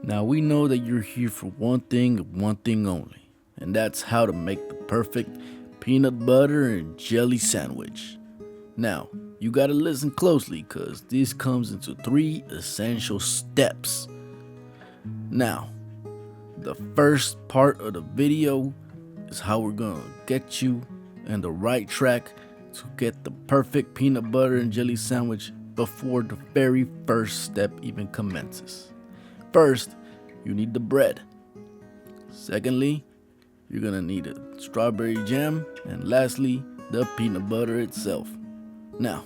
Now we know that you're here for one thing and one thing only, and that's how to make the perfect peanut butter and jelly sandwich. Now, you gotta listen closely because this comes into three essential steps. Now, the first part of the video is how we're gonna get you in the right track to get the perfect peanut butter and jelly sandwich before the very first step even commences. First, you need the bread. Secondly, you're gonna need a strawberry jam. And lastly, the peanut butter itself. Now,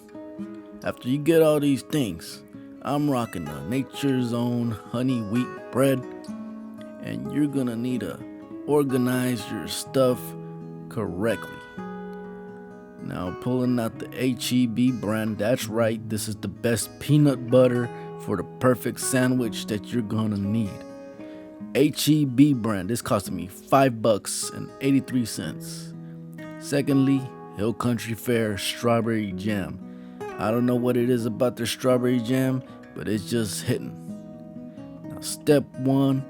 after you get all these things, I'm rocking the Nature's Own honey wheat bread. And you're gonna need to organize your stuff correctly. Now, pulling out the HEB brand, that's right, this is the best peanut butter for the perfect sandwich that you're gonna need. HEB brand, this costed me $5.83. Secondly, Hill Country Fair strawberry jam. I don't know what it is about their strawberry jam, but it's just hitting. Now, step one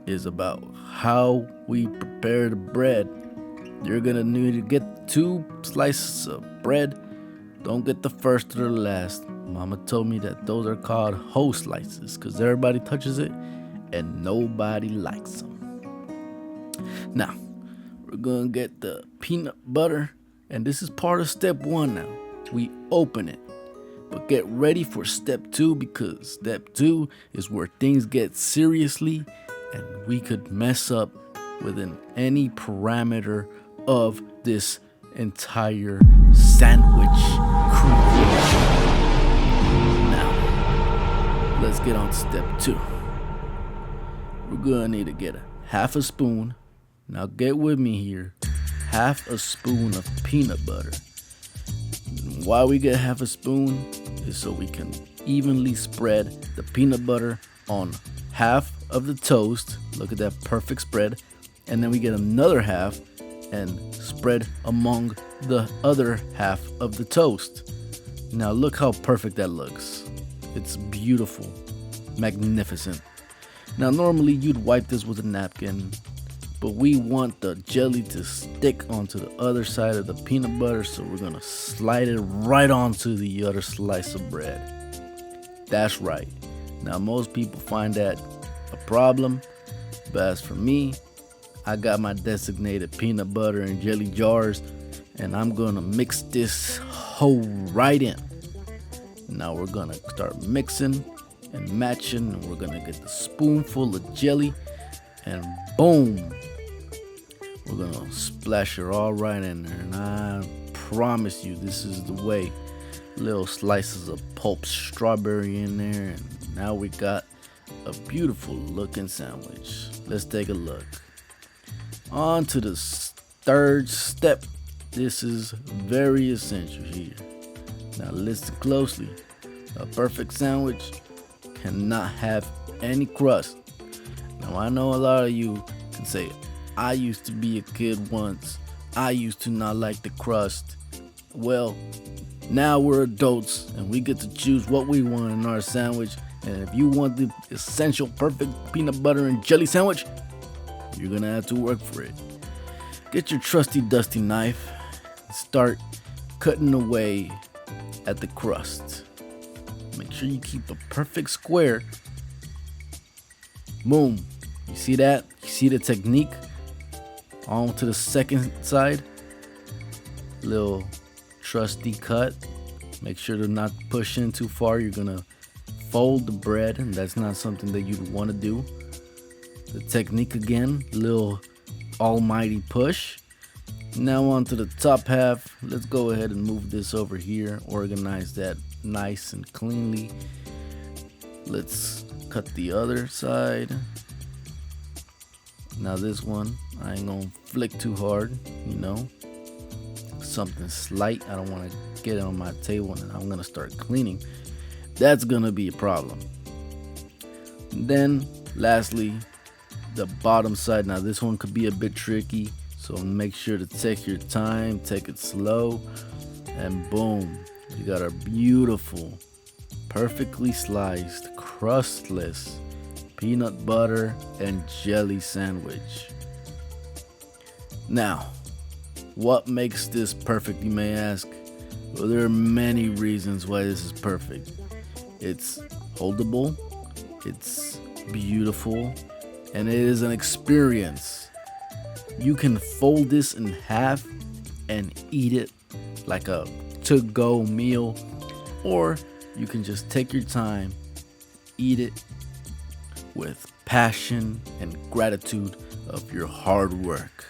is about how we prepare the bread. You're gonna need to get 2 slices of bread. Don't get the first or the last. Mama told me that those are called whole slices because everybody touches it and nobody likes them. Now, we're gonna get the peanut butter, and this is part of step one now. We open it. But get ready for step two because step two is where things get seriously and we could mess up within any parameter of this entire sandwich creation. Now, let's get on to step two. We're gonna need to get a half a spoon. Now get with me here. Half a spoon of peanut butter. Why we get half a spoon is so we can evenly spread the peanut butter on half of the toast. Look at that perfect spread. And then we get another half and spread among the other half of the toast. Now look how perfect that looks. It's beautiful, magnificent. Now normally you'd wipe this with a napkin, but we want the jelly to stick onto the other side of the peanut butter, so we're gonna slide it right onto the other slice of bread. That's right. Now most people find that a problem, but as for me, I got my designated peanut butter and jelly jars, and I'm gonna mix this whole right in. Now we're gonna start mixing and matching, and we're gonna get the spoonful of jelly, and boom, we're gonna splash it all right in there. And I promise you, this is the way. Little slices of pulp strawberry in there, and now we got a beautiful looking sandwich. Let's take a look. On to the third step. This is very essential here. Now listen closely. A perfect sandwich cannot have any crust. Now I know a lot of you can say, I used to be a kid once. I used to not like the crust. Well, now we're adults and we get to choose what we want in our sandwich. And if you want the essential perfect peanut butter and jelly sandwich, you're gonna have to work for it. Get your trusty dusty knife and start cutting away at the crust. Make sure you keep a perfect square. Boom. You see that? You see the technique? On to the second side. Little trusty cut. Make sure to not push in too far. You're gonna fold the bread, and that's not something that you'd want to do. The technique again, little almighty push. Now on to the top half. Let's go ahead and move this over here. Organize that nice and cleanly. Let's cut the other side. Now this one, I ain't gonna flick too hard, you know. Something slight. I don't want to get it on my table and I'm gonna start cleaning. That's gonna be a problem. Then lastly, the bottom side. Now this one could be a bit tricky, so make sure to take your time, take it slow, and boom, you got our beautiful, perfectly sliced, crustless peanut butter and jelly sandwich. Now, what makes this perfect, you may ask? Well, there are many reasons why this is perfect. It's holdable, it's beautiful, and it is an experience. You can fold this in half and eat it like a to-go meal, or you can just take your time, eat it with passion and gratitude of your hard work.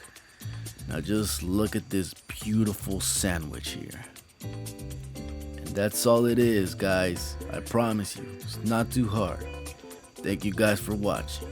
Now just look at this beautiful sandwich here. And that's all it is, guys. I promise you, it's not too hard. Thank you guys for watching.